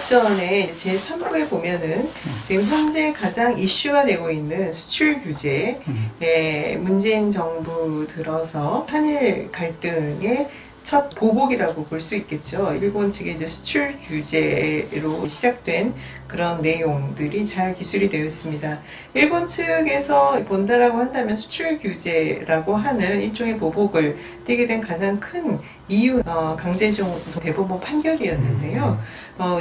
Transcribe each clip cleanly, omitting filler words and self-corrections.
직전에 제3부에 보면은 지금 현재 가장 이슈가 되고 있는 수출 규제에 문재인 정부 들어서 한일 갈등의 첫 보복이라고 볼 수 있겠죠. 일본 측의 이제 수출 규제로 시작된 그런 내용들이 잘 기술이 되어 있습니다. 일본 측에서 본다라고 한다면 수출 규제라고 하는 일종의 보복을 띠게 된 가장 큰 이유, 강제징용 대법원 판결이었는데요.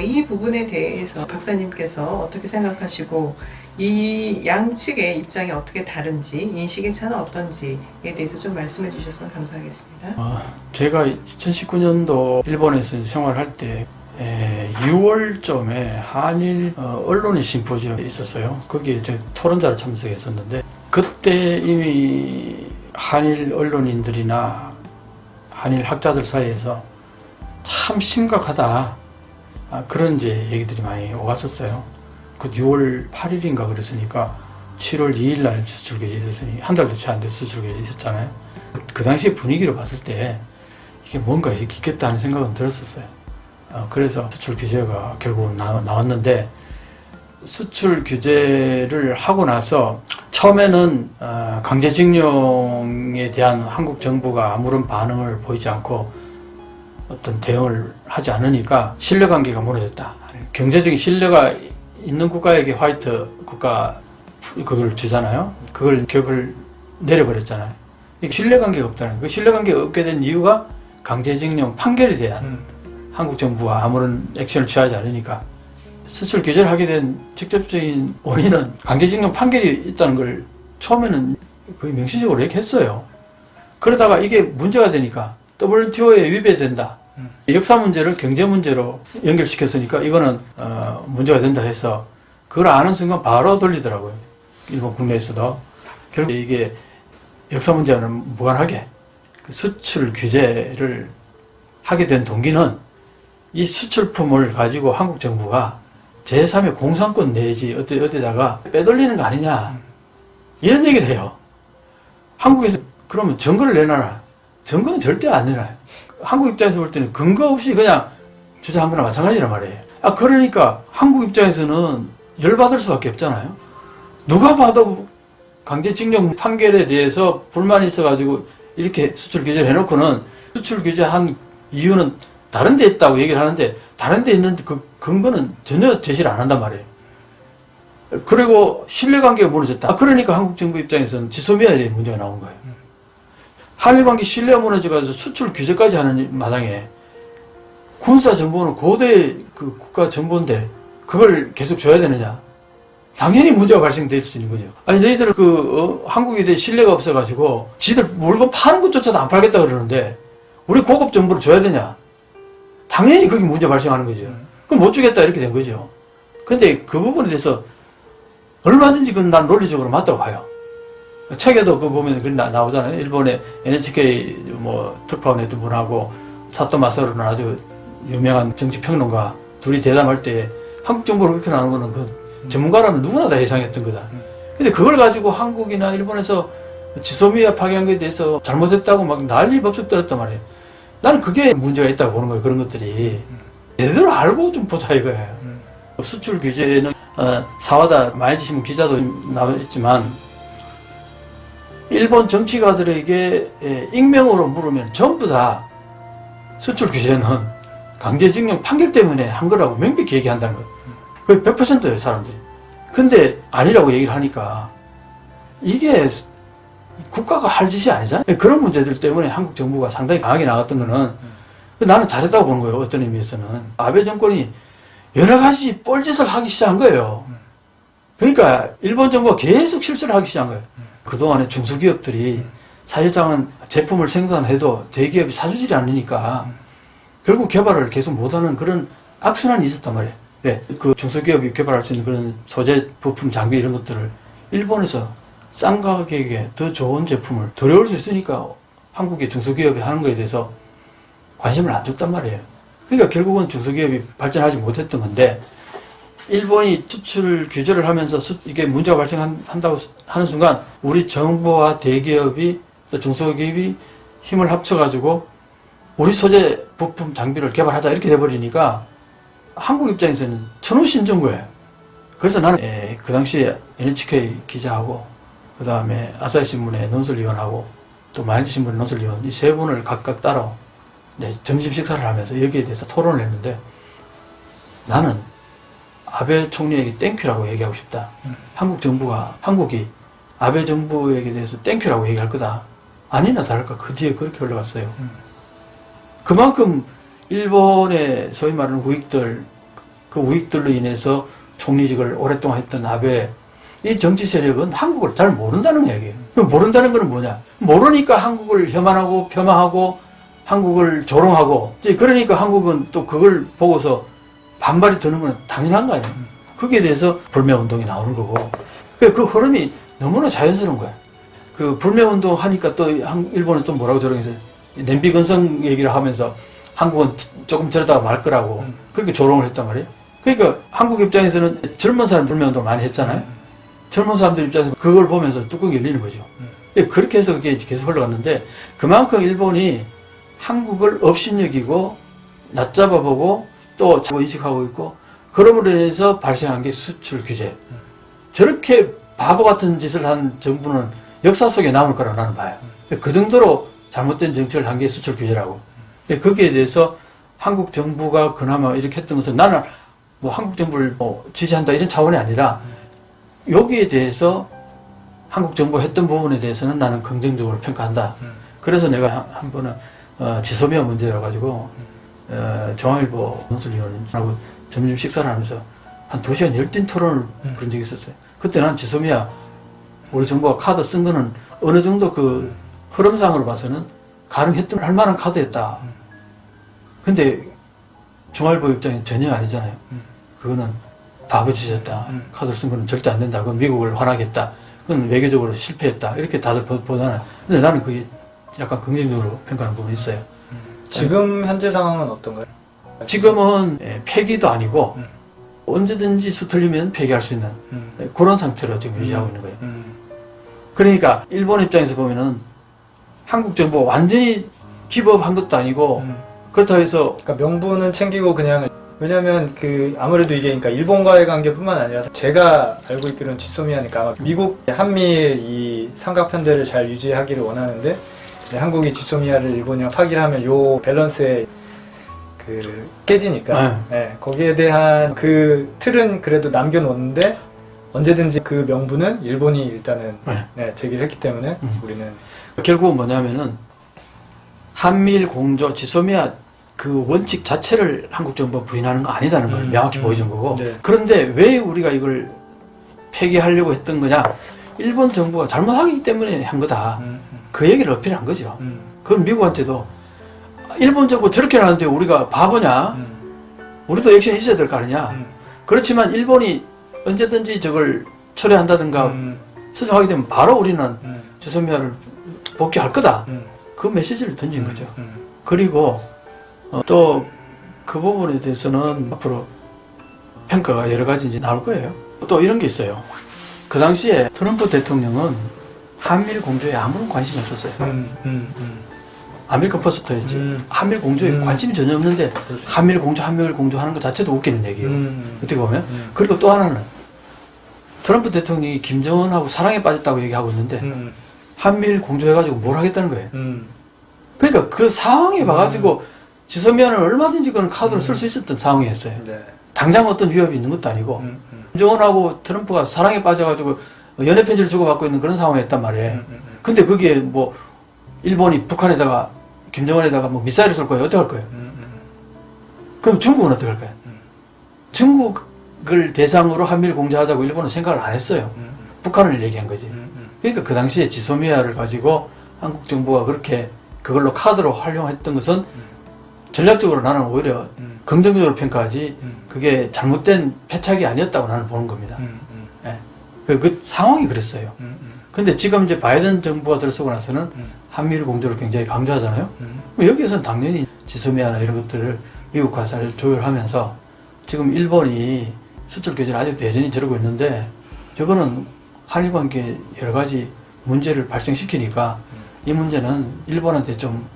이 부분에 대해서 박사님께서 어떻게 생각하시고 이 양측의 입장이 어떻게 다른지, 인식의 차는 어떤지에 대해서 좀 말씀해 주셨으면 감사하겠습니다. 제가 2019년도 일본에서 생활할 때 6월쯤에 한일 언론인 심포지엄이 있었어요. 거기에 제가 토론자로 참석했었는데 그때 이미 한일 언론인들이나 한일 학자들 사이에서 참 심각하다 그런 이제 얘기들이 많이 오갔었어요. 그 6월 8일인가 그랬으니까 7월 2일 날 수출 규제 있었으니 한 달도 채 안 돼 수출 규제 있었잖아요. 그 당시 분위기로 봤을 때 이게 뭔가 있겠다 하는 생각은 들었었어요. 그래서 수출 규제가 결국은 나왔는데 수출 규제를 하고 나서 처음에는 강제징용에 대한 한국 정부가 아무런 반응을 보이지 않고 어떤 대응을 하지 않으니까 신뢰관계가 무너졌다. 경제적인 신뢰가 있는 국가에게 화이트 국가 그걸 주잖아요. 그걸 격을 내려버렸잖아요. 신뢰관계가 없다는 그 신뢰관계가 없게 된 이유가 강제징용 판결에 대한 한국 정부가 아무런 액션을 취하지 않으니까 수출 규제를 하게 된 직접적인 원인은 강제징용 판결이 있다는 걸 처음에는 거의 명시적으로 얘기했어요. 그러다가 이게 문제가 되니까 WTO에 위배된다. 역사 문제를 경제 문제로 연결시켰으니까 이거는 문제가 된다 해서 그걸 아는 순간 바로 돌리더라고요. 일본 국내에서도. 결국 이게 역사 문제와는 무관하게 수출 규제를 하게 된 동기는 이 수출품을 가지고 한국 정부가 제3의 공산권 내지 어디다가 빼돌리는 거 아니냐 이런 얘기를 해요. 한국에서 그러면 증거를 내놔라. 증거는 절대 안 내놔요. 한국 입장에서 볼 때는 근거 없이 그냥 주장한 거나 마찬가지란 말이에요. 그러니까 한국 입장에서는 열받을 수밖에 없잖아요. 누가 봐도 강제징용 판결에 대해서 불만이 있어가지고 이렇게 수출 규제를 해놓고는 수출 규제한 이유는 다른 데 있다고 얘기를 하는데 다른 데 있는 그 근거는 전혀 제시를 안 한단 말이에요. 그리고 신뢰관계가 무너졌다. 그러니까 한국 정부 입장에서는 지소미아에 대한 문제가 나온 거예요. 한일관계 신뢰가 무너져가지고 수출 규제까지 하는 마당에 군사정보는 고대 그 국가정보인데 그걸 계속 줘야 되느냐? 당연히 문제가 발생될 수 있는 거죠. 아니 너희들은 한국에 대해 신뢰가 없어가지고 지들 물건 파는 것조차도 안 팔겠다 그러는데 우리 고급 정보를 줘야 되냐? 당연히 그게 문제 발생하는 거죠. 그럼 못 주겠다 이렇게 된 거죠. 근데 그 부분에 대해서 얼마든지 그건 난 논리적으로 맞다고 봐요. 책에도 그 보면 그 나오잖아요. 일본의 NHK 특파원 했던 분하고 사토 마사루는 아주 유명한 정치평론가 둘이 대담할 때 한국 정보를 그렇게 나오는 거는 그 전문가라면 누구나 다 예상했던 거다. 근데 그걸 가지고 한국이나 일본에서 지소미아 파괴한 것에 대해서 잘못했다고 막 난리 법석 들었단 말이에요. 나는 그게 문제가 있다고 보는 거예요. 그런 것들이. 제대로 알고 좀 보자 이거예요. 수출 규제는 사와다 마이지신문 기자도 나왔지만 일본 정치가들에게 익명으로 물으면 전부 다 수출 규제는 강제징용 판결 때문에 한 거라고 명백히 얘기한다는 거예요. 거의 100%예요, 사람들이. 근데 아니라고 얘기를 하니까 이게 국가가 할 짓이 아니잖아요. 그런 문제들 때문에 한국 정부가 상당히 강하게 나갔던 거는 나는 잘했다고 보는 거예요, 어떤 의미에서는. 아베 정권이 여러 가지 뻘짓을 하기 시작한 거예요. 그러니까 일본 정부가 계속 실수를 하기 시작한 거예요. 그동안에 중소기업들이 사실상은 제품을 생산해도 대기업이 사주질 않으니까 결국 개발을 계속 못하는 그런 악순환이 있었단 말이에요. 네, 그 중소기업이 개발할 수 있는 그런 소재, 부품, 장비 이런 것들을 일본에서 싼 가격에 더 좋은 제품을 들여올 수 있으니까 한국의 중소기업이 하는 거에 대해서 관심을 안 줬단 말이에요. 그러니까 결국은 중소기업이 발전하지 못했던 건데 일본이 수출 규제를 하면서 이게 문제가 발생한다고 하는 순간 우리 정부와 대기업이 또 중소기업이 힘을 합쳐가지고 우리 소재 부품 장비를 개발하자 이렇게 돼버리니까 한국 입장에서는 천우신조인 거예요. 그래서 나는 그 당시에 NHK 기자하고 그 다음에 아사히신문의 논설위원하고 또 마일리신문의 논설위원 이 세 분을 각각 따로 이제 점심 식사를 하면서 여기에 대해서 토론을 했는데 나는 아베 총리에게 땡큐라고 얘기하고 싶다. 한국이 아베 정부에게 대해서 땡큐라고 얘기할 거다. 아니나 다를까 그 뒤에 그렇게 흘러갔어요. 그만큼 일본의 소위 말하는 우익들, 그 우익들로 인해서 총리직을 오랫동안 했던 아베 이 정치 세력은 한국을 잘 모른다는 얘기예요. 모른다는 건 뭐냐? 모르니까 한국을 혐한하고 폄하하고 한국을 조롱하고 그러니까 한국은 또 그걸 보고서 반발이 드는 건 당연한 거 아니에요. 거기에 대해서 불매운동이 나오는 거고 그 흐름이 너무나 자연스러운 거야. 그 불매운동 하니까 또 일본은 또 뭐라고 저러겠어요. 냄비 건성 얘기를 하면서 한국은 조금 저러다가 말 거라고 그렇게 조롱을 했단 말이에요. 그러니까 한국 입장에서는 젊은 사람 불매운동을 많이 했잖아요. 젊은 사람들 입장에서 그걸 보면서 뚜껑이 열리는 거죠. 그렇게 해서 그게 계속 흘러갔는데 그만큼 일본이 한국을 업신여기고 낮잡아보고 또 인식하고 있고 그럼으로 인해서 발생한 게 수출 규제. 저렇게 바보 같은 짓을 한 정부는 역사 속에 남을 거라고 나는 봐요. 그 정도로 잘못된 정책을 한 게 수출 규제라고. 거기에 대해서 한국 정부가 그나마 이렇게 했던 것은 나는 뭐 한국 정부를 뭐 지지한다 이런 차원이 아니라 여기에 대해서 한국 정부가 했던 부분에 대해서는 나는 긍정적으로 평가한다. 그래서 내가 한 번은 지소미아 문제라 가지고 중앙일보 논설위원하고 점심 식사를 하면서 한 2시간 열띤 토론을 그런 적이 있었어요. 그때 난 지소미아 우리 정부가 카드 쓴 거는 어느 정도 그 흐름상으로 봐서는 가능했던 할 만한 카드였다. 근데 중앙일보 입장이 전혀 아니잖아요. 그거는 바보짓이었다. 카드를 쓴 거는 절대 안 된다. 그건 미국을 화나겠다. 그건 외교적으로 실패했다. 이렇게 다들 보잖아요. 근데 나는 그게 약간 긍정적으로 평가하는 부분이 있어요. 지금 현재 상황은 어떤가요? 지금은 폐기도 아니고 언제든지 수틀리면 폐기할 수 있는 그런 상태로 지금 유지하고 있는 거예요. 그러니까 일본 입장에서 보면은 한국 정부가 완전히 기법한 것도 아니고 그렇다고 해서 그러니까 명분은 챙기고 그냥 왜냐면 아무래도 이게 그러니까 일본과의 관계뿐만 아니라 제가 알고 있기로는 지소미아니까 아마 미국 한미일 이 삼각편대를 잘 유지하기를 원하는데 한국이 지소미아를 일본이랑 파기를 하면 요 밸런스에 깨지니까 거기에 대한 그 틀은 그래도 남겨놓는데 언제든지 그 명분은 일본이 일단은 제기를 했기 때문에 우리는 결국은 뭐냐면은 한미일 공조 지소미아 그 원칙 자체를 한국 정부가 부인하는 거 아니다는 걸 명확히 보여준 거고 그런데 왜 우리가 이걸 폐기하려고 했던 거냐 일본 정부가 잘못하기 때문에 한 거다 그 얘기를 어필한 거죠. 그건 미국한테도 일본 정부 저렇게 하는데 우리가 바보냐 우리도 액션이 있어야 될 거 아니냐 그렇지만 일본이 언제든지 저걸 철회한다든가 수정하게 되면 바로 우리는 지소미아를 복귀할 거다 그 메시지를 던진 거죠. 그리고 또 그 부분에 대해서는 앞으로 평가가 여러 가지 이제 나올 거예요. 또 이런 게 있어요. 그 당시에 트럼프 대통령은 한미일 공조에 아무런 관심이 없었어요. 아메리칸 퍼스트였지. 한미일 공조에 관심이 전혀 없는데 한미일 공조 하는 것 자체도 웃기는 얘기예요. 어떻게 보면. 그리고 또 하나는 트럼프 대통령이 김정은하고 사랑에 빠졌다고 얘기하고 있는데 한미일 공조해가지고 뭘 하겠다는 거예요. 그러니까 그 상황에 봐가지고 지소미아는 얼마든지 그런 카드를 쓸 수 있었던 상황이었어요. 당장 어떤 위협이 있는 것도 아니고 김정은하고 트럼프가 사랑에 빠져가지고 연애 편지를 주고받고 있는 그런 상황이었단 말이에요. 근데 거기에 뭐 일본이 북한에다가 김정은에다가 뭐 미사일을 쏠 거예요. 어떻게 할 거예요? 그럼 중국은 어떻게 할 거예요? 중국을 대상으로 한미일 공조하자고 일본은 생각을 안 했어요. 북한을 얘기한 거지. 그러니까 그 당시에 지소미아를 가지고 한국 정부가 그렇게 그걸로 카드로 활용했던 것은 전략적으로 나는 오히려 긍정적으로 평가하지 그게 잘못된 패착이 아니었다고 나는 보는 겁니다. 그 상황이 그랬어요. 근데 지금 이제 바이든 정부가 들어서고 나서는 한미일 공조를 굉장히 강조하잖아요. 여기에서는 당연히 지소미아나 이런 것들을 미국과 잘 조율하면서 지금 일본이 수출 규제를 아직도 여전히 저러고 있는데 저거는 한일 관계에 여러 가지 문제를 발생시키니까 이 문제는 일본한테 좀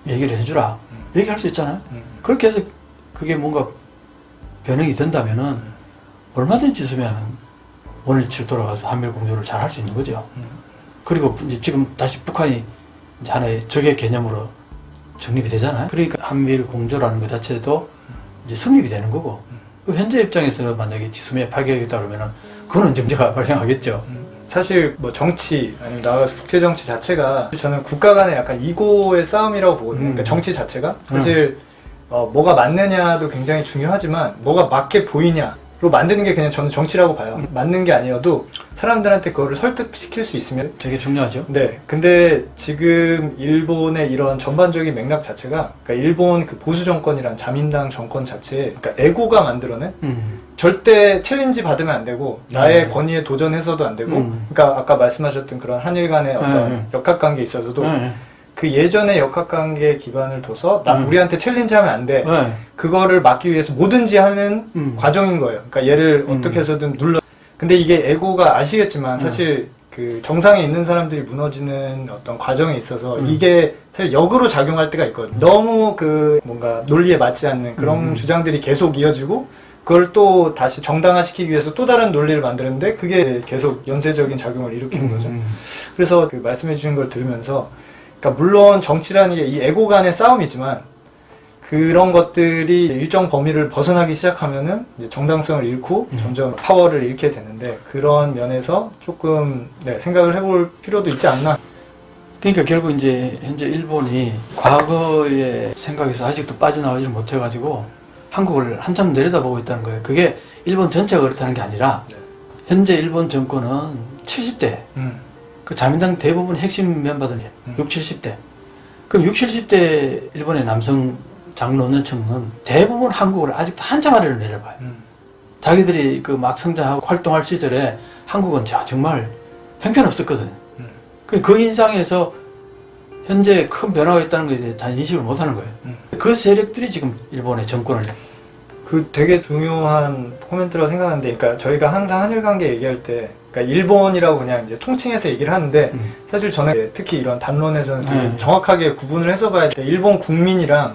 얘기를 해주라. 얘기할 수 있잖아요. 그렇게 해서 그게 뭔가 변형이 된다면은 얼마든지 있으면 원일치로 돌아가서 한미일 공조를 잘 할 수 있는 거죠. 그리고 이제 지금 다시 북한이 이제 하나의 적의 개념으로 정립이 되잖아요. 그러니까 한미일 공조라는 것 자체도 이제 성립이 되는 거고, 그 현재 입장에서는 만약에 지소미아 파괴하겠다 그러면은 그거는 문제가 발생하겠죠. 사실 뭐 정치 아니면 나아가서 국제 정치 자체가 저는 국가 간의 약간 이고의 싸움이라고 보거든요. 그러니까 정치 자체가 사실 뭐가 맞느냐도 굉장히 중요하지만 뭐가 맞게 보이냐로 만드는 게 그냥 저는 정치라고 봐요. 맞는 게 아니어도 사람들한테 그거를 설득시킬 수 있으면 되게 중요하죠. 네. 근데 지금 일본의 이런 전반적인 맥락 자체가 그러니까 일본 그 보수 정권이란 자민당 정권 자체에 그러니까 에고가 만들어낸 절대 챌린지 받으면 안 되고 나의 권위에 도전해서도 안 되고 그러니까 아까 말씀하셨던 그런 한일 간의 어떤 역학관계에 있어서도 그 예전의 역학관계 기반을 둬서 우리한테 챌린지하면 안 돼. 그거를 막기 위해서 뭐든지 하는 과정인 거예요. 그러니까 얘를 어떻게 해서든 눌러. 근데 이게 에고가 아시겠지만 사실 그 정상에 있는 사람들이 무너지는 어떤 과정에 있어서 이게 사실 역으로 작용할 때가 있거든요. 너무 그 뭔가 논리에 맞지 않는 그런 주장들이 계속 이어지고 그걸 또 다시 정당화시키기 위해서 또 다른 논리를 만드는데 그게 계속 연쇄적인 작용을 일으키는 거죠. 그래서 그 말씀해 주신 걸 들으면서 그러니까 물론 정치라는 게 이 에고 간의 싸움이지만 그런 것들이 일정 범위를 벗어나기 시작하면은 이제 정당성을 잃고 점점 파워를 잃게 되는데 그런 면에서 조금 생각을 해볼 필요도 있지 않나. 그러니까 결국 이제 현재 일본이 과거의 생각에서 아직도 빠져나오지 못해가지고 한국을 한참 내려다보고 있다는 거예요. 그게 일본 전체가 그렇다는 게 아니라 현재 일본 정권은 70대 그 자민당 대부분 핵심 멤버들이 60, 70대 그럼 60, 70대 일본의 남성 장로연층은 대부분 한국을 아직도 한참 아래로 내려봐요. 자기들이 그 막 성장하고 활동할 시절에 한국은 정말 형편없었거든요. 그 인상에서 현재 큰 변화가 있다는 것에 대해 다 인식을 못하는 거예요. 그 세력들이 지금 일본의 정권을 그 되게 중요한 코멘트라고 생각하는데, 그러니까 저희가 항상 한일 관계 얘기할 때, 그러니까 일본이라고 그냥 이제 통칭해서 얘기를 하는데, 사실 저는 특히 이런 담론에서는 되게 정확하게 구분을 해서 봐야 돼. 일본 국민이랑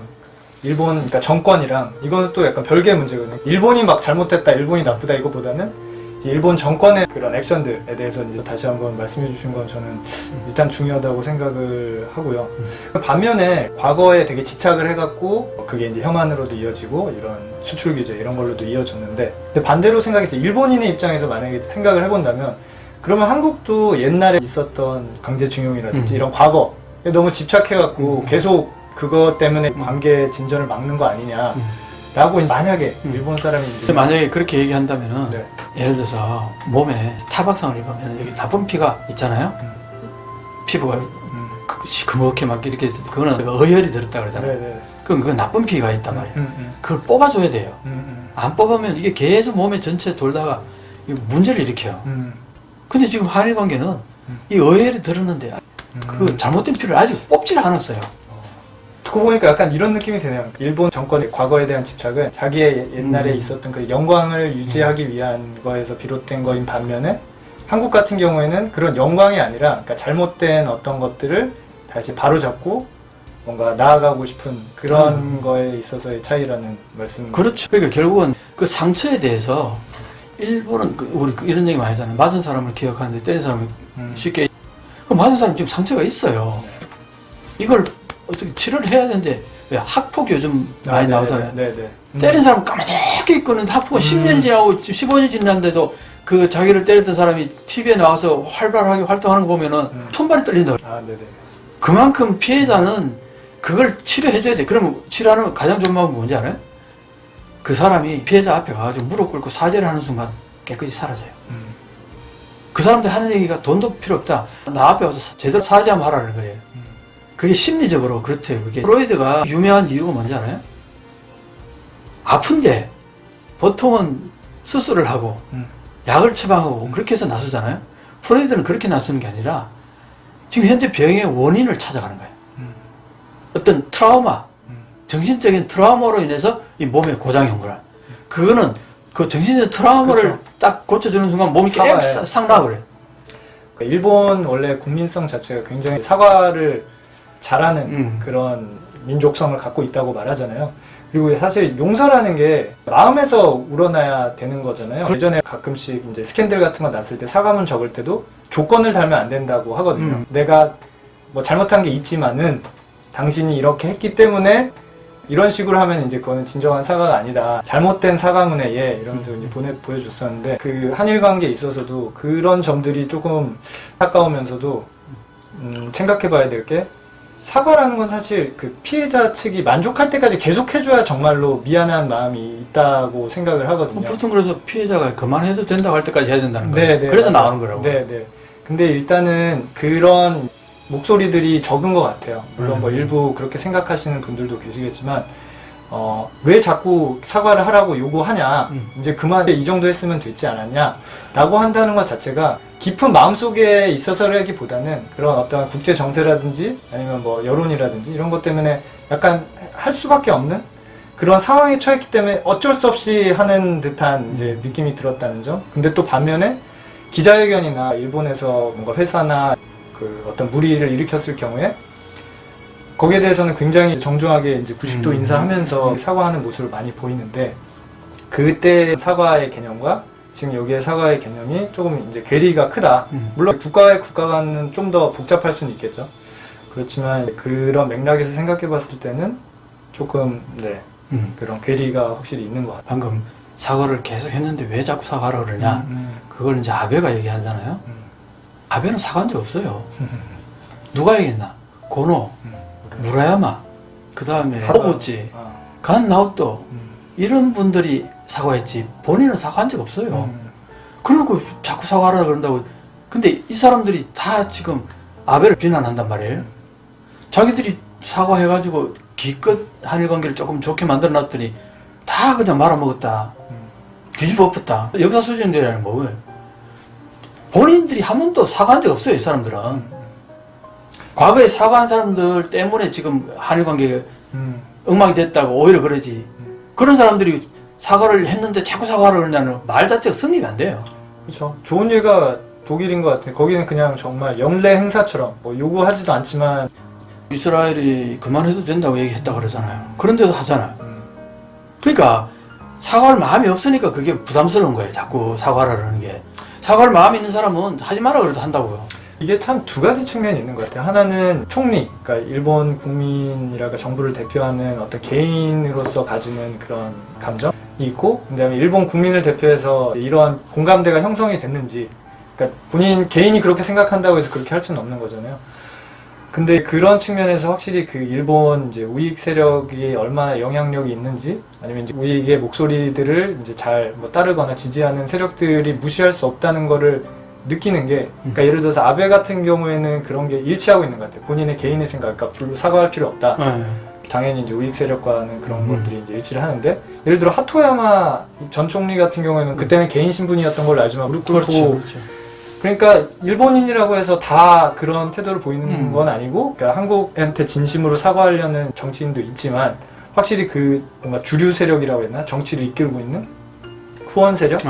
일본, 그러니까 정권이랑 이거는 또 약간 별개의 문제거든요. 일본이 막 잘못했다, 일본이 나쁘다 이거보다는 이제 일본 정권의 그런 액션들에 대해서 이제 다시 한번 말씀해 주신 건 저는 일단 중요하다고 생각을 하고요. 반면에 과거에 되게 집착을 해갖고 그게 이제 혐한으로도 이어지고 이런 수출 규제 이런 걸로도 이어졌는데, 근데 반대로 생각해서 일본인의 입장에서 만약에 생각을 해본다면 그러면 한국도 옛날에 있었던 강제징용이라든지 이런 과거에 너무 집착해갖고 계속 그것 때문에 관계 진전을 막는 거 아니냐 라고 만약에 일본 사람이 이제 만약에 그렇게 얘기한다면은 예를 들어서 몸에 타박상을 입으면 여기 나쁜 피가 있잖아요. 피부가 시커멓게 막 이렇게 그거는 어혈이 들었다 그러잖아요. 그럼 그건 나쁜 피가 있단 말이에요. 그걸 뽑아줘야 돼요. 안 뽑으면 이게 계속 몸에 전체에 돌다가 문제를 일으켜요. 근데 지금 한일 관계는 이 어혈이 들었는데 그 잘못된 피를 아직 뽑지를 않았어요. 듣고 보니까 약간 이런 느낌이 드네요. 일본 정권의 과거에 대한 집착은 자기의 옛날에 있었던 그 영광을 유지하기 위한 거에서 비롯된 거인 반면에 한국 같은 경우에는 그런 영광이 아니라 그러니까 잘못된 어떤 것들을 다시 바로잡고 뭔가 나아가고 싶은 그런 거에 있어서의 차이라는 말씀. 그렇죠. 그러니까 결국은 그 상처에 대해서 일본은 우리 이런 얘기 많이 하잖아요. 맞은 사람을 기억하는데 때린 사람을 쉽게. 그 맞은 사람 지금 상처가 있어요. 이걸 어떻게 치료를 해야 되는데 왜 학폭 요즘 많이 나오잖아요. 때린 사람 까맣게 있고는 학폭은 10년 지나고 15년 지났는데도 그 자기를 때렸던 사람이 TV에 나와서 활발하게 활동하는 거 보면은 손발이 떨린다. 그만큼 피해자는 그걸 치료해줘야 돼. 그러면 치료하는 가장 좋은 방법이 뭔지 알아요? 그 사람이 피해자 앞에 가가지고 무릎 꿇고 사죄를 하는 순간 깨끗이 사라져요. 그 사람들 하는 얘기가 돈도 필요 없다. 나 앞에 와서 제대로 사죄하면 하라는 거예요. 그게 심리적으로 그렇대요. 그게 프로이드가 유명한 이유가 뭔지 알아요? 아픈데 보통은 수술을 하고 약을 처방하고 그렇게 해서 나서잖아요. 프로이드는 그렇게 나서는 게 아니라 지금 현재 병의 원인을 찾아가는 거예요. 어떤 트라우마, 정신적인 트라우마로 인해서 이 몸에 고장이 온 거라. 그거는 그 정신적인 트라우마를 딱 고쳐주는 순간 몸이 계속 상나고 그래요. 일본 원래 국민성 자체가 굉장히 사과를 잘하는 그런 민족성을 갖고 있다고 말하잖아요. 그리고 사실 용서라는 게 마음에서 우러나야 되는 거잖아요. 예전에 가끔씩 이제 스캔들 같은 거 났을 때 사과문 적을 때도 조건을 달면 안 된다고 하거든요. 내가 뭐 잘못한 게 있지만은 당신이 이렇게 했기 때문에 이런 식으로 하면 이제 그거는 진정한 사과가 아니다. 잘못된 사과문에 예 이러면서 이제 보여줬었는데 그 한일 관계에 있어서도 그런 점들이 조금 안타까우면서도 생각해봐야 될 게 사과라는 건 사실 그 피해자 측이 만족할 때까지 계속 해줘야 정말로 미안한 마음이 있다고 생각을 하거든요. 보통 그래서 피해자가 그만해도 된다고 할 때까지 해야 된다는 거예요. 네, 그래서 맞아요. 나오는 거라고. 네. 근데 일단은 그런 목소리들이 적은 것 같아요. 물론 뭐 일부 그렇게 생각하시는 분들도 계시겠지만 왜 자꾸 사과를 하라고 요구하냐 이제 그만 이 정도 했으면 됐지 않았냐 라고 한다는 것 자체가 깊은 마음속에 있어서라기보다는 그런 어떤 국제 정세라든지 아니면 뭐 여론이라든지 이런 것 때문에 약간 할 수밖에 없는 그런 상황에 처했기 때문에 어쩔 수 없이 하는 듯한 이제 느낌이 들었다는 점. 근데 또 반면에 기자회견이나 일본에서 뭔가 회사나 그 어떤 무리를 일으켰을 경우에 거기에 대해서는 굉장히 정중하게 이제 90도 인사하면서 사과하는 모습을 많이 보이는데 그때 사과의 개념과 지금 여기에 사과의 개념이 조금 이제 괴리가 크다. 물론 국가의 국가간은 좀 더 복잡할 수는 있겠죠. 그렇지만 그런 맥락에서 생각해 봤을 때는 조금 네 그런 괴리가 확실히 있는 것 같아요. 방금 사과를 계속 했는데 왜 자꾸 사과를 그러냐? 그걸 이제 아베가 얘기하잖아요. 아베는 사과한 적 없어요. 누가 얘기했나? 고노, 무라야마, 그 다음에 호보치, 간 나오토 이런 분들이 사과했지 본인은 사과한 적 없어요. 그러고 자꾸 사과하라 그런다고. 근데 이 사람들이 다 지금 아베를 비난한단 말이에요. 자기들이 사과해가지고 기껏 한일 관계를 조금 좋게 만들어 놨더니 다 그냥 말아먹었다. 뒤집어 엎었다. 역사 수준이라는 뭐예요? 본인들이 한 번도 사과한 적 없어요, 이 사람들은. 과거에 사과한 사람들 때문에 지금 한일 관계가 엉망이 됐다고 오히려 그러지. 그런 사람들이 사과를 했는데 자꾸 사과를 그러냐는 말 자체가 성립이 안 돼요. 그렇죠. 좋은 예가 독일인 것 같아요. 거기는 그냥 정말 영례 행사처럼 뭐 요구하지도 않지만 이스라엘이 그만해도 된다고 얘기했다고 그러잖아요. 그런데도 하잖아요. 그러니까 사과할 마음이 없으니까 그게 부담스러운 거예요. 자꾸 사과를 하는 게. 사과할 마음이 있는 사람은 하지 마라 그래도 한다고요. 이게 참 두 가지 측면이 있는 것 같아요. 하나는 총리, 그러니까 일본 국민이라가 정부를 대표하는 어떤 개인으로서 가지는 그런 감정이 있고, 그다음에 일본 국민을 대표해서 이러한 공감대가 형성이 됐는지, 그러니까 본인 개인이 그렇게 생각한다고 해서 그렇게 할 수는 없는 거잖아요. 근데 그런 측면에서 확실히 그 일본 이제 우익 세력이 얼마나 영향력이 있는지, 아니면 이제 우익의 목소리들을 이제 잘 뭐 따르거나 지지하는 세력들이 무시할 수 없다는 거를 느끼는 게, 그러니까 예를 들어서 아베 같은 경우에는 그런 게 일치하고 있는 것 같아요. 본인의 개인의 생각, 그러니까 불로 사과할 필요 없다. 당연히 이제 우익 세력과는 그런 것들이 이제 일치를 하는데, 예를 들어 하토야마 전 총리 같은 경우에는 그때는 개인 신분이었던 걸로 알지만 무릎 꿇고, 그렇죠. 그러니까 일본인이라고 해서 다 그런 태도를 보이는 건 아니고, 그러니까 한국한테 진심으로 사과하려는 정치인도 있지만, 확실히 그 뭔가 주류 세력이라고 했나, 정치를 이끌고 있는 후원 세력.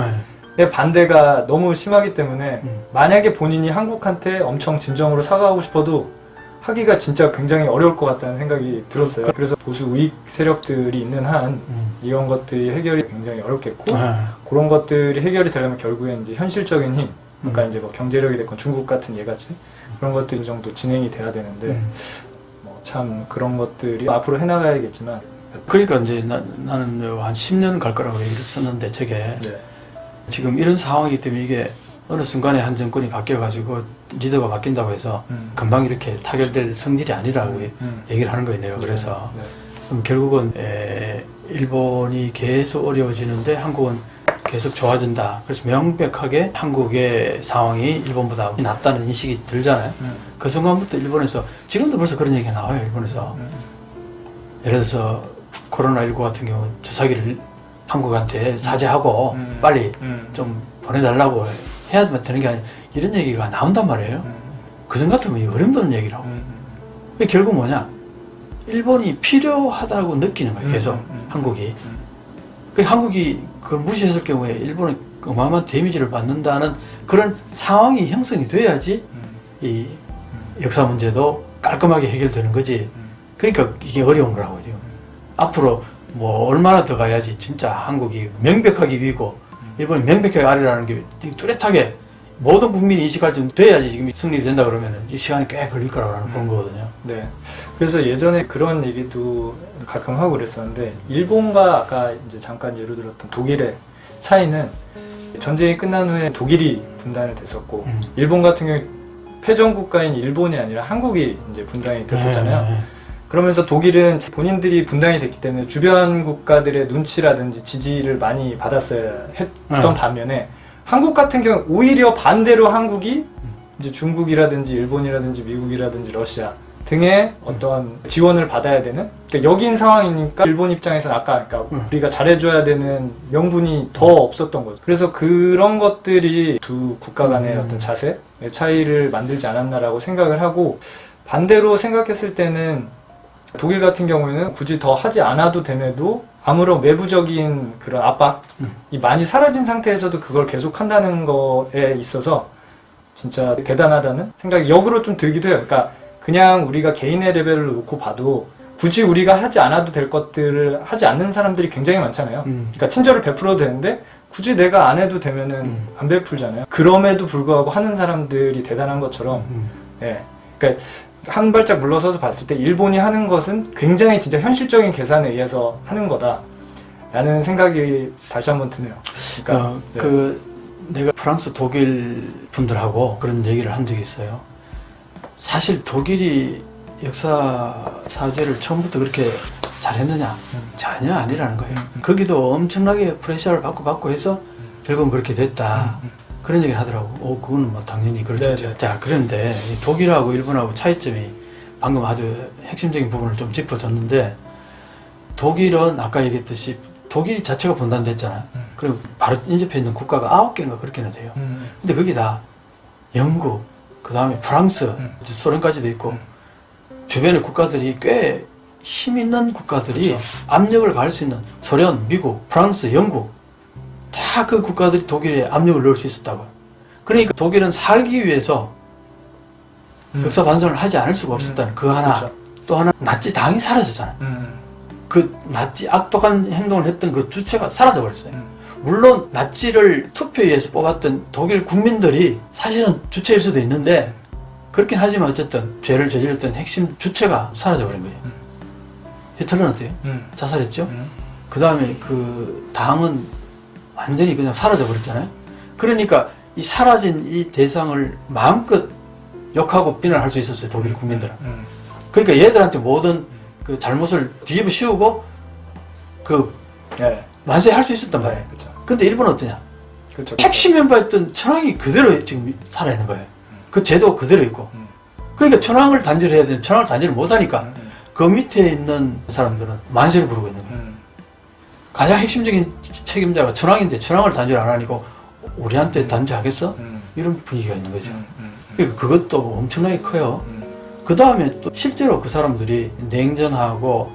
의 반대가 너무 심하기 때문에 만약에 본인이 한국한테 엄청 진정으로 사과하고 싶어도 하기가 진짜 굉장히 어려울 것 같다는 생각이 들었어요. 그래서 보수 우익 세력들이 있는 한 이런 것들이 해결이 굉장히 어렵겠고, 그런 것들이 해결이 되려면 결국엔 이제 현실적인 힘, 그러니까 이제 뭐 경제력이 됐건 중국 같은 예같이 그런 것들이 정도 진행이 돼야 되는데 뭐 참 그런 것들이 앞으로 해나가야겠지만. 그러니까 이제 나는 한 10년 갈 거라고 얘기를 썼는데 책에. 네. 지금 이런 상황이기 때문에 이게 어느 순간에 한 정권이 바뀌어가지고 리더가 바뀐다고 해서 금방 이렇게 타결될 성질이 아니라고 얘기를 하는 거예요. 그래서 결국은 일본이 계속 어려워지는데 한국은 계속 좋아진다. 그래서 명백하게 한국의 상황이 일본보다 낫다는 인식이 들잖아요. 그 순간부터 일본에서 지금도 벌써 그런 얘기가 나와요. 일본에서 예를 들어서 코로나19 같은 경우 주사기를 한국한테 사죄하고 빨리 좀 보내달라고 해야 되는 게 아니라 이런 얘기가 나온단 말이에요. 그전 같으면 어림도는 얘기라고. 결국 뭐냐, 일본이 필요하다고 느끼는 거예요. 계속 한국이. 한국이 그걸 무시했을 경우에 일본은 어마어마한 데미지를 받는다는 그런 상황이 형성이 돼야지 이 역사 문제도 깔끔하게 해결되는 거지. 그러니까 이게 어려운 거라고 지금. 앞으로 뭐 얼마나 더 가야지 진짜 한국이 명백하게 위고 일본이 명백하게 아래라는 게 뚜렷하게 모든 국민이 인식할 정도 돼야지 지금 승리가 된다 그러면 이 시간이 꽤 걸릴 거라고 보는 거거든요. 네. 그래서 예전에 그런 얘기도 가끔 하고 그랬었는데, 일본과 아까 이제 잠깐 예로 들었던 독일의 차이는, 전쟁이 끝난 후에 독일이 분단을 됐었고, 일본 같은 경우에 패전 국가인 일본이 아니라 한국이 이제 분단이 됐었잖아요. 그러면서 독일은 본인들이 분단이 됐기 때문에 주변 국가들의 눈치라든지 지지를 많이 받았어야 했던 반면에, 한국 같은 경우 오히려 반대로 한국이 이제 중국이라든지 일본이라든지 미국이라든지 러시아 등의 어떤 지원을 받아야 되는, 그러니까 역인 상황이니까 일본 입장에서는 아까 그러니까 우리가 잘해줘야 되는 명분이 더 없었던 거죠. 그래서 그런 것들이 두 국가 간의 어떤 자세의 차이를 만들지 않았나라고 생각을 하고, 반대로 생각했을 때는 독일 같은 경우에는 굳이 더 하지 않아도 됨에도 아무런 외부적인 그런 압박이 많이 사라진 상태에서도 그걸 계속 한다는 거에 있어서 진짜 대단하다는 생각이 역으로 좀 들기도 해요. 그러니까 그냥 우리가 개인의 레벨을 놓고 봐도 굳이 우리가 하지 않아도 될 것들을 하지 않는 사람들이 굉장히 많잖아요. 그러니까 친절을 베풀어도 되는데 굳이 내가 안 해도 되면은 안 베풀잖아요. 그럼에도 불구하고 하는 사람들이 대단한 것처럼, 예. 그러니까 한 발짝 물러서서 봤을 때 일본이 하는 것은 굉장히 진짜 현실적인 계산에 의해서 하는 거다라는 생각이 다시 한번 드네요. 그러니까 네. 내가 프랑스 독일 분들하고 그런 얘기를 한 적이 있어요. 사실 독일이 역사 사죄를 처음부터 그렇게 잘했느냐? 전혀 아니라는 거예요. 거기도 엄청나게 프레셔를 받고 해서 결국은 그렇게 됐다. 그런 얘기를 하더라고. 그건 뭐 당연히 그렇죠. 자, 그런데 독일하고 일본하고 차이점이 방금 아주 핵심적인 부분을 좀 짚어줬는데, 독일은 아까 얘기했듯이 독일 자체가 분단됐잖아요. 그리고 바로 인접해 있는 국가가 9개인가 그렇게는 돼요. 근데 거기 다 영국, 그 다음에 프랑스, 소련까지도 있고, 주변의 국가들이 꽤 힘 있는 국가들이 그렇죠. 압력을 가할 수 있는 소련, 미국, 프랑스, 영국, 다 그 국가들이 독일에 압력을 넣을 수 있었다고. 그러니까 독일은 살기 위해서 역사 반성을 하지 않을 수가 없었다는 그 하나. 그렇죠. 또 하나, 나치 당이 사라졌잖아요. 그 나치 악독한 행동을 했던 그 주체가 사라져버렸어요. 물론 나치를 투표에 의해서 뽑았던 독일 국민들이 사실은 주체일 수도 있는데, 그렇긴 하지만 어쨌든 죄를 저질렀던 핵심 주체가 사라져버린 거예요. 히틀러는 어때요? 자살했죠? 그 다음에 그 당은 완전히 그냥 사라져버렸잖아요. 그러니까 이 사라진 이 대상을 마음껏 욕하고 비난할 수 있었어요, 독일 국민들은. 그러니까 얘들한테 모든 그 잘못을 뒤집어 씌우고 만세할 수 있었단 말이에요. 네, 그렇죠. 근데 일본은 어떠냐? 그렇죠. 핵심 멤버였던 천황이 그대로 지금 살아있는 거예요. 그 제도 그대로 있고. 그러니까 천황을 단절해야 되는, 천황을 단절을 못하니까 그 밑에 있는 사람들은 만세를 부르고 있는 거예요. 가장 핵심적인 책임자가 천황인데 천황을 단절 안 하니까 우리한테 단절하겠어? 이런 분위기가 있는 거죠. 그러니까 그것도 엄청나게 커요. 그 다음에 또 실제로 그 사람들이 냉전하고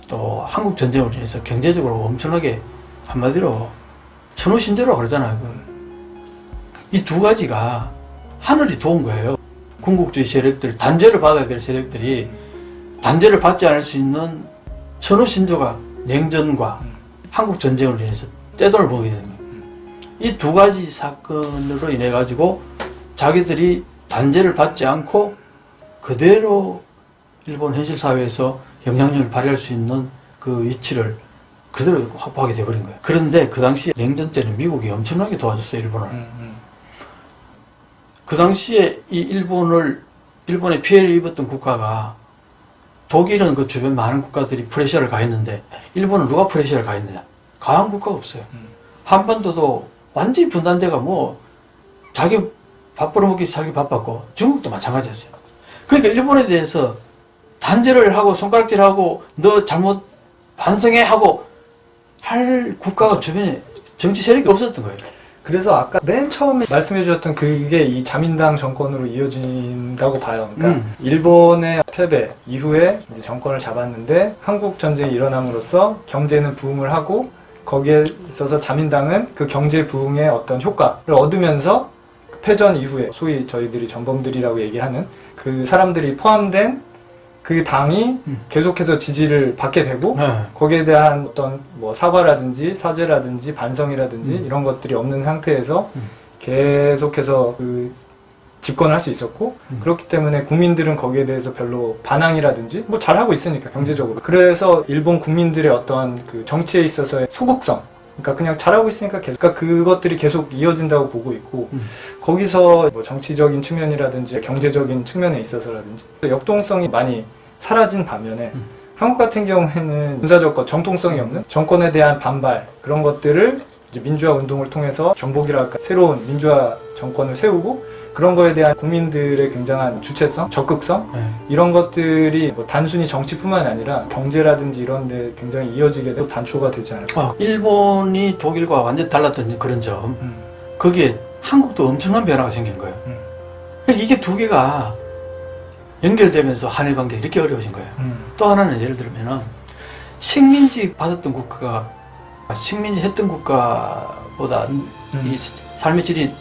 또 한국 전쟁을 위해서 경제적으로 엄청나게 한마디로 천우신조라고 그러잖아요. 이 두 가지가 하늘이 도운 거예요. 군국주의 세력들, 단죄를 받아야 될 세력들이 단죄를 받지 않을 수 있는 천우신조가 냉전과 한국 전쟁을 위해서 떼돈을 벌게 되는 거예요. 이 두 가지 사건으로 인해 가지고 자기들이 단죄를 받지 않고 그대로 일본 현실 사회에서 영향력을 발휘할 수 있는 그 위치를 그대로 확보하게 돼버린 거예요. 그런데 그 당시 냉전 때는 미국이 엄청나게 도와줬어요, 일본을. 그 당시에 이 일본에 피해를 입었던 국가가, 독일은 그 주변 많은 국가들이 프레셔를 가했는데 일본은 누가 프레셔를 가했느냐? 가한 국가가 없어요. 한반도도 완전히 분단돼가 뭐 자기 밥 벌어먹기 자기 바빴고, 중국도 마찬가지였어요. 그러니까 일본에 대해서 단죄를 하고 손가락질하고 너 잘못 반성해 하고 할 국가가 주변에 정치 세력이 없었던 거예요. 그래서 아까 맨 처음에 말씀해 주셨던 그게 이 자민당 정권으로 이어진다고 봐요. 그러니까 일본의 패배 이후에 이제 정권을 잡았는데 한국 전쟁이 일어남으로써 경제는 부흥을 하고, 거기에 있어서 자민당은 그 경제 부흥의 어떤 효과를 얻으면서 패전 이후에 소위 저희들이 전범들이라고 얘기하는 그 사람들이 포함된 그 당이 계속해서 지지를 받게 되고 네. 거기에 대한 어떤 뭐 사과라든지 사죄라든지 반성이라든지 이런 것들이 없는 상태에서 계속해서 그 집권을 할 수 있었고 그렇기 때문에 국민들은 거기에 대해서 별로 반항이라든지 뭐 잘하고 있으니까 경제적으로 그래서 일본 국민들의 어떤 그 정치에 있어서의 소극성 그러니까 그냥 잘하고 있으니까 계속 그러니까 그것들이 계속 이어진다고 보고 있고 거기서 뭐 정치적인 측면이라든지 경제적인 측면에 있어서라든지 역동성이 많이 사라진 반면에 한국 같은 경우에는 군사적 정통성이 없는 정권에 대한 반발 그런 것들을 이제 민주화 운동을 통해서 정복이랄까 새로운 민주화 정권을 세우고 그런 거에 대한 국민들의 굉장한 주체성, 적극성 이런 것들이 뭐 단순히 정치뿐만 아니라 경제라든지 이런 데 굉장히 이어지게 되고 단초가 되지 않을까. 일본이 독일과 완전히 달랐던 그런 점 거기에 한국도 엄청난 변화가 생긴 거예요. 그러니까 이게 두 개가 연결되면서 한일 관계가 이렇게 어려워진 거예요. 또 하나는 예를 들면은 식민지 받았던 국가가 식민지 했던 국가보다 이 삶의 질이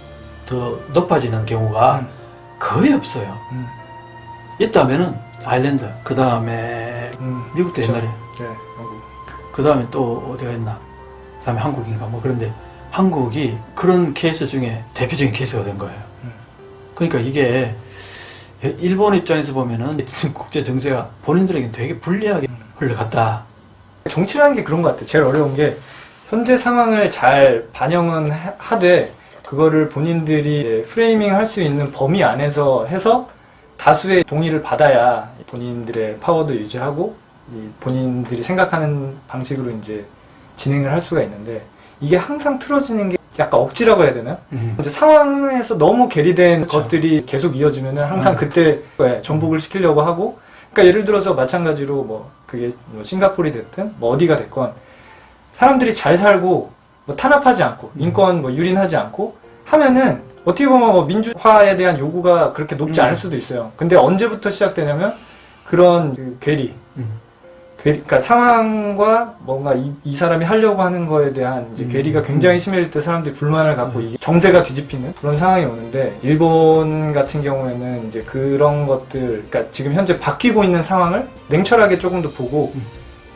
더 높아지는 경우가 거의 없어요. 있다면은 아일랜드, 그 다음에 미국도 그쵸. 옛날에, 네, 한국. 그 다음에 또 어디가 있나, 그 다음에 한국인가 뭐 그런데 한국이 그런 케이스 중에 대표적인 케이스가 된 거예요. 그러니까 이게 일본 입장에서 보면은 국제 정세가 본인들에게 되게 불리하게 흘러갔다. 정치라는 게 그런 것 같아요. 제일 어려운 게 현재 상황을 잘 반영은 하되 그거를 본인들이 이제 프레이밍 할 수 있는 범위 안에서 해서 다수의 동의를 받아야 본인들의 파워도 유지하고 이 본인들이 생각하는 방식으로 이제 진행을 할 수가 있는데 이게 항상 틀어지는 게 약간 억지라고 해야 되나요? 이제 상황에서 너무 괴리된 그쵸. 것들이 계속 이어지면은 항상 그때 전복을 시키려고 하고 그러니까 예를 들어서 마찬가지로 뭐 그게 뭐 싱가포르이 됐든 뭐 어디가 됐건 사람들이 잘 살고 뭐 탄압하지 않고 인권 뭐 유린하지 않고 하면은 어떻게 보면 뭐 민주화에 대한 요구가 그렇게 높지 않을 수도 있어요. 근데 언제부터 시작되냐면 그런 그 괴리, 그러니까 상황과 뭔가 이 사람이 하려고 하는 거에 대한 이제 괴리가 굉장히 심해질 때 사람들이 불만을 갖고 이게 정세가 뒤집히는 그런 상황이 오는데 일본 같은 경우에는 이제 그런 것들, 그러니까 지금 현재 바뀌고 있는 상황을 냉철하게 조금 더 보고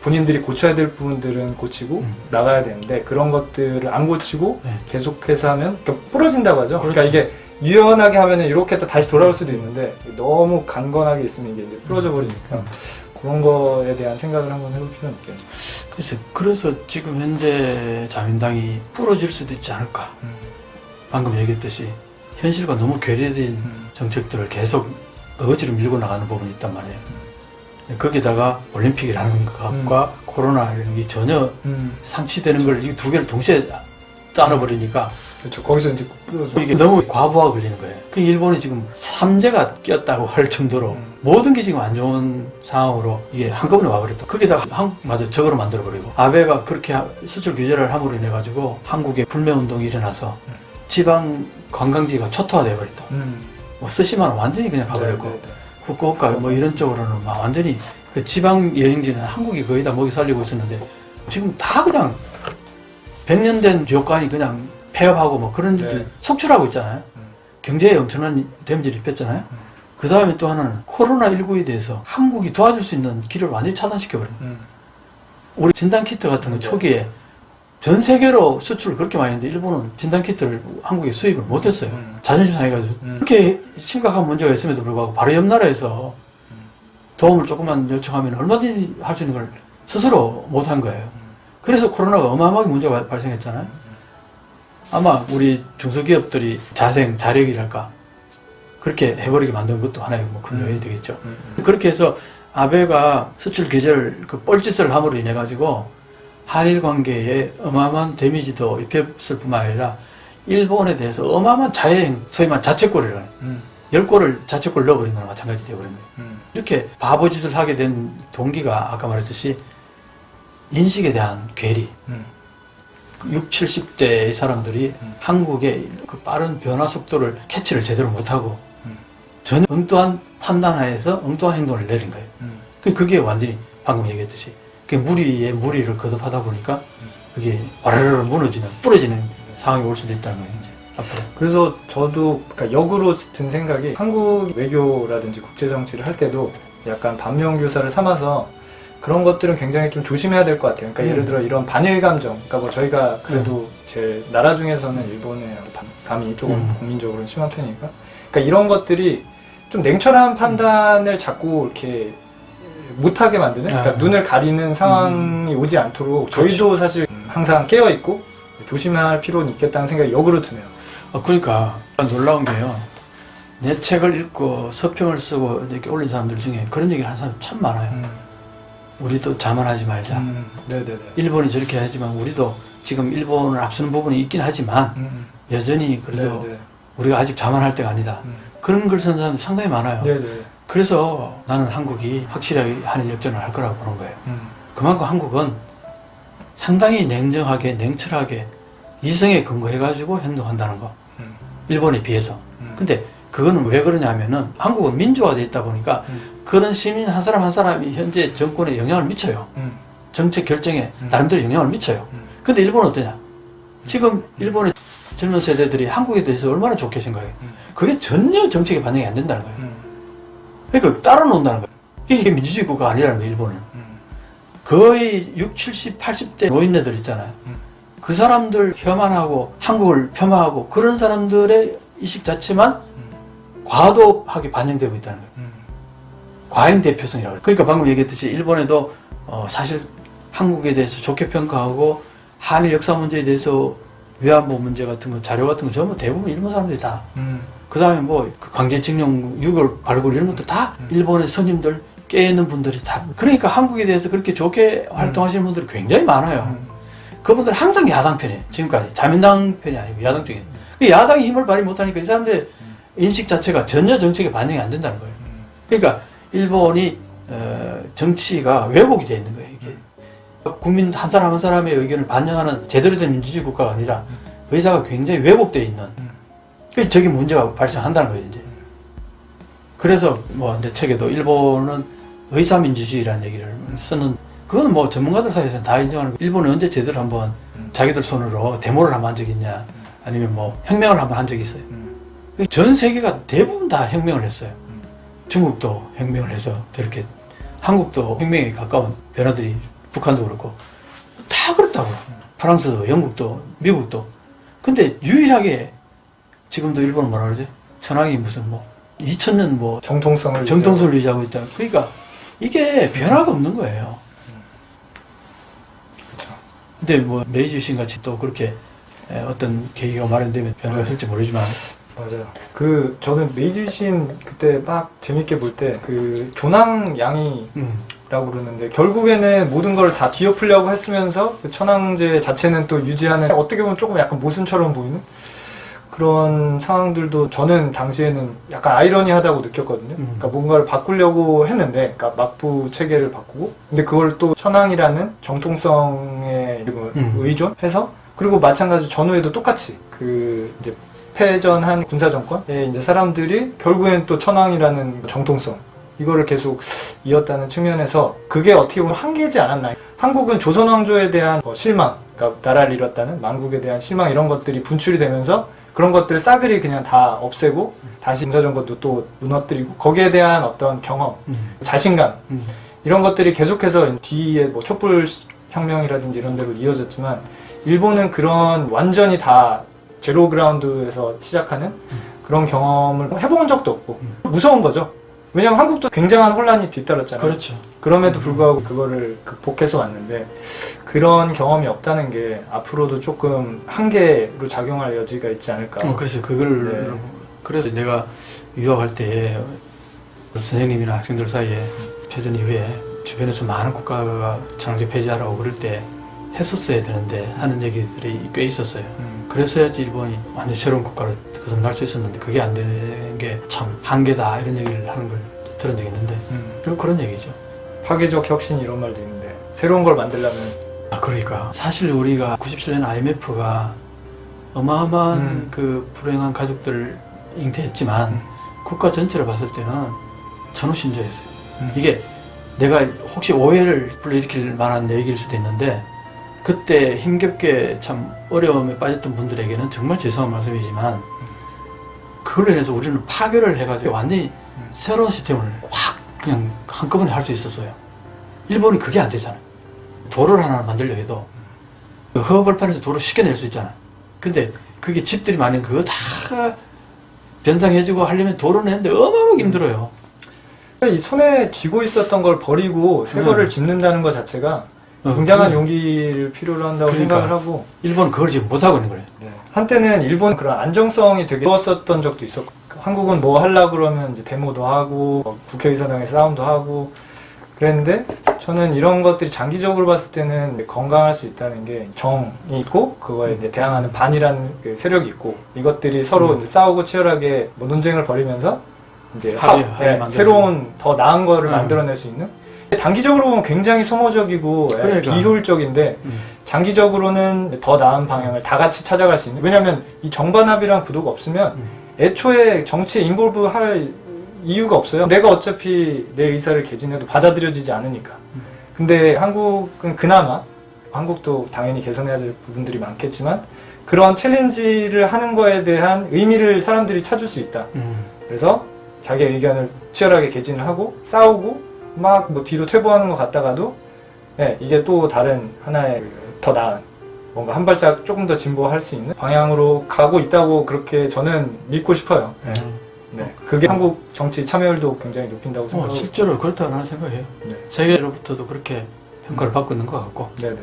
본인들이 고쳐야 될 부분들은 고치고 나가야 되는데 그런 것들을 안 고치고 계속해서 하면 그러니까 부러진다고 하죠. 그러니까 이게 유연하게 하면은 이렇게 했다 다시 돌아올 수도 있는데 너무 강건하게 있으면 이게 이제 부러져 버리니까 그런 거에 대한 생각을 한번 해볼 필요는 있겠네요. 그래서 지금 현재 자민당이 부러질 수도 있지 않을까. 방금 얘기했듯이 현실과 너무 괴리된 정책들을 계속 어거지로 밀고 나가는 부분이 있단 말이에요. 거기다가 올림픽이라는 것과 코로나 이런 게 전혀 상치되는 걸 이 두 개를 동시에 따눠버리니까 그렇죠. 거기서 이제 이게 너무 과부하 걸리는 거예요. 그 일본이 지금 삼재가 끼었다고 할 정도로 모든 게 지금 안 좋은 상황으로 이게 한꺼번에 와버렸다. 거기다가 한국마저 적으로 만들어버리고 아베가 그렇게 수출 규제를 함으로 인해 가지고 한국에 불매운동이 일어나서 지방 관광지가 초토화되어버렸다. 뭐 스시마는 완전히 그냥 가버렸고 후쿠오카 뭐 이런 쪽으로는 막 완전히 그 지방 여행지는 한국이 거의 다 먹이 살리고 있었는데 지금 다 그냥 100년 된 요관이 그냥 폐업하고 뭐 그런 속출하고 있잖아요. 경제에 엄청난 데미지를 입혔잖아요. 그 다음에 또 하나는 코로나19에 대해서 한국이 도와줄 수 있는 길을 완전히 차단시켜버린 거예요. 우리 진단키트 같은 거 초기에 전 세계로 수출을 그렇게 많이 했는데 일본은 진단키트를 한국에 수입을 못했어요. 자존심 상해가지고 그렇게 심각한 문제가 있음에도 불구하고 바로 옆 나라에서 도움을 조금만 요청하면 얼마든지 할 수 있는 걸 스스로 못한 거예요. 그래서 코로나가 어마어마하게 문제가 발생했잖아요. 아마 우리 중소기업들이 자력이랄까 그렇게 해버리게 만든 것도 하나의 뭐 큰 요인이 되겠죠. 그렇게 해서 아베가 수출 규제를 그 뻘짓을 함으로 인해 가지고 한일 관계에 어마어마한 데미지도 입혔을 뿐만 아니라 일본에 대해서 어마어마한 자해행, 소위 말하는 자책골을 해요. 10골을 자책골 넣어버린 거나 마찬가지 되어버린 거예요. 이렇게 바보짓을 하게 된 동기가 아까 말했듯이 인식에 대한 괴리. 60, 70대의 사람들이 한국의 그 빠른 변화 속도를 캐치를 제대로 못하고 전혀 엉뚱한 판단하에서 엉뚱한 행동을 내린 거예요. 그게 완전히 방금 얘기했듯이 그게 무리에 무리를 거듭하다 보니까 그게 와르르 무너지는 부러지는 상황이 올 수도 있다는 거예요. 이제 앞으로. 그래서 저도 그러니까 역으로 든 생각이 한국 외교라든지 국제 정치를 할 때도 약간 반면교사를 삼아서 그런 것들은 굉장히 좀 조심해야 될 것 같아요. 그러니까 예를 들어 이런 반일 감정, 그러니까 뭐 저희가 그래도 제일 나라 중에서는 일본의 반감이 조금 국민적으로 심한 편이니까, 그러니까 이런 것들이 좀 냉철한 판단을 자꾸 이렇게 못하게 만드는, 그러니까 눈을 가리는 상황이 오지 않도록 저희도 사실 항상 깨어 있고 조심할 필요는 있겠다는 생각이 역으로 드네요. 그러니까 놀라운 게요. 내 책을 읽고 서평을 쓰고 이렇게 올린 사람들 중에 그런 얘기를 하는 사람 참 많아요. 우리도 자만하지 말자. 네네네. 일본이 저렇게 하지만 우리도 지금 일본을 앞서는 부분이 있긴 하지만 여전히 그래도 네네. 우리가 아직 자만할 때가 아니다. 그런 걸 쓰는 사람들이 상당히 많아요. 네네. 그래서 나는 한국이 확실하게 한일 역전을 할 거라고 보는 거예요. 그만큼 한국은 상당히 냉정하게 냉철하게 이성에 근거해가지고 행동한다는 거. 일본에 비해서. 근데 그거는 왜 그러냐면은 한국은 민주화되어 있다 보니까 그런 시민 한 사람 한 사람이 현재 정권에 영향을 미쳐요. 정책 결정에 나름대로 영향을 미쳐요. 근데 일본은 어떠냐? 지금 일본의 젊은 세대들이 한국에 대해서 얼마나 좋게 생각해요. 그게 전혀 정책에 반영이 안 된다는 거예요. 그러니까 따라 놓는다는 거예요. 이게 민주주의 국가가 아니라는 거예요, 일본은. 거의 60, 70, 80대 노인네들 있잖아요. 그 사람들 혐한하고 한국을 폄하하고 그런 사람들의 의식 자체만 과도하게 반영되고 있다는 거예요. 과잉 대표성이라고 해요. 그러니까 방금 얘기했듯이 일본에도 사실 한국에 대해서 좋게 평가하고 한일 역사 문제에 대해서 위안부 문제 같은 거 자료 같은 거 전부 대부분 일본 사람들이 다. 그 다음에 뭐 강제징용 6월 발굴 이런 것도 다 일본의 스님들 깨있는 분들이 다. 그러니까 한국에 대해서 그렇게 좋게 활동하시는 분들이 굉장히 많아요. 그분들은 항상 야당 편이에요. 지금까지 자민당 편이 아니고 야당 쪽이에요. 야당이 힘을 발휘 못하니까 이 사람들의 인식 자체가 전혀 정책에 반영이 안 된다는 거예요. 그러니까 일본이 정치가 왜곡이 되어 있는 거예요. 이게 국민 한 사람 한 사람의 의견을 반영하는 제대로 된 민주주의 국가가 아니라 의사가 굉장히 왜곡되어 있는. 그래서 저게 문제가 발생한다는 거예요. 이제. 그래서 뭐 내 책에도 일본은 의사민주주의라는 얘기를 쓰는. 그건 뭐 전문가들 사이에서는 다 인정하는 거예요. 일본은 언제 제대로 한번 자기들 손으로 데모를 한번 한 적이 있냐, 아니면 뭐 혁명을 한번 한 적이 있어요. 전 세계가 대부분 다 혁명을 했어요. 중국도 혁명을 해서 저렇게, 한국도 혁명에 가까운 변화들이, 북한도 그렇고 다 그렇다고요. 프랑스도, 영국도, 미국도. 근데 유일하게 지금도 일본은 뭐라 그러지? 천황이 무슨 뭐 2000년 뭐 정통성을 유지하고 있다. 그러니까 이게 변화가 없는 거예요. 그렇죠. 근데 뭐 메이지 유신 같이 또 그렇게 어떤 계기가 마련되면 변화가 있을지 모르지만. 맞아요. 저는 메이지신 그때 막 재밌게 볼 때 조낭 양이라고 그러는데, 결국에는 모든 걸 다 뒤엎으려고 했으면서 그 천황제 자체는 또 유지하는, 어떻게 보면 조금 약간 모순처럼 보이는 그런 상황들도 저는 당시에는 약간 아이러니하다고 느꼈거든요. 그러니까 뭔가를 바꾸려고 했는데, 그러니까 막부 체계를 바꾸고, 근데 그걸 또 천황이라는 정통성에 의존해서, 그리고 마찬가지로 전후에도 똑같이 이제 패전한 군사정권에 이제 사람들이 결국엔 또 천황이라는 정통성, 이거를 계속 이었다는 측면에서 그게 어떻게 보면 한계지 않았나. 한국은 조선왕조에 대한 실망, 그러니까 나라를 잃었다는 만국에 대한 실망, 이런 것들이 분출이 되면서 그런 것들을 싸그리 그냥 다 없애고 다시 군사정권도 또 무너뜨리고, 거기에 대한 어떤 경험, 자신감, 이런 것들이 계속해서 뒤에 뭐 촛불혁명이라든지 이런 데로 이어졌지만, 일본은 그런 완전히 다 제로 그라운드에서 시작하는 그런 경험을 해본 적도 없고 무서운 거죠. 왜냐면 한국도 굉장한 혼란이 뒤따랐잖아요. 그렇죠. 그럼에도 불구하고 그거를 극복해서 왔는데, 그런 경험이 없다는 게 앞으로도 조금 한계로 작용할 여지가 있지 않을까. 그래서 그래서 내가 유학할 때 선생님이나 학생들 사이에 패전 이후에 주변에서 많은 국가가 천황제 폐지하라고 그럴 때 했었어야 되는데 하는 얘기들이 꽤 있었어요. 그래서야지 일본이 완전 새로운 국가로 거듭날 수 있었는데, 그게 안 되는 게 참 한계다, 이런 얘기를 하는 걸 들은 적이 있는데, 그런 얘기죠. 파괴적 혁신, 이런 말도 있는데, 새로운 걸 만들려면. 그러니까 사실 우리가 97년 IMF가 어마어마한 그 불행한 가족들을 잉태했지만 국가 전체를 봤을 때는 전후신조였어요. 이게 내가 혹시 오해를 불러일으킬 만한 얘기일 수도 있는데, 그때 힘겹게 참 어려움에 빠졌던 분들에게는 정말 죄송한 말씀이지만, 그걸로 인해서 우리는 파괴를 해가지고 완전히 새로운 시스템을 확 그냥 한꺼번에 할 수 있었어요. 일본이 그게 안 되잖아. 도로를 하나 만들려 해도 그 허벌판에서 도로 쉽게 낼 수 있잖아. 근데 그게 집들이 많은 그거 다 변상해주고 하려면 도로 내는데 어마어마하게 힘들어요. 이 손에 쥐고 있었던 걸 버리고 새 거를 짚는다는 것 자체가 굉장한 용기를 필요로 한다고 그러니까. 생각을 하고 일본은 그걸 지금 못하고 있는 거예요. 한때는 일본 그런 안정성이 되게 좋았었던 적도 있었고 한국은 뭐 하려고 그러면 이제 데모도 하고 국회의사당에 싸움도 하고 그랬는데 저는 이런 것들이 장기적으로 봤을 때는 건강할 수 있다는 게 정이 있고 그거에 이제 대항하는 반이라는 그 세력이 있고 이것들이 서로 이제 싸우고 치열하게 뭐 논쟁을 벌이면서 이제 새로운 더 나은 거를 만들어낼 수 있는 단기적으로 보면 굉장히 소모적이고 그러니까. 비효율적인데 장기적으로는 더 나은 방향을 다 같이 찾아갈 수 있는 왜냐하면 이 정반합이란 구도가 없으면 애초에 정치에 인볼브 할 이유가 없어요. 내가 어차피 내 의사를 개진해도 받아들여지지 않으니까. 근데 한국은 그나마 한국도 당연히 개선해야 될 부분들이 많겠지만 그런 챌린지를 하는 거에 대한 의미를 사람들이 찾을 수 있다. 그래서 자기의 의견을 치열하게 개진을 하고 싸우고 막 뭐 뒤로 퇴보하는 것 같다가도 이게 또 다른 하나의 더 나은 뭔가 한 발짝 조금 더 진보할 수 있는 방향으로 가고 있다고 그렇게 저는 믿고 싶어요. 네, 그게 한국 정치 참여율도 굉장히 높인다고 생각하고 실제로 그렇다고 나는 생각해요. 네. 세계로부터도 그렇게 평가를 받고 있는 것 같고 네네.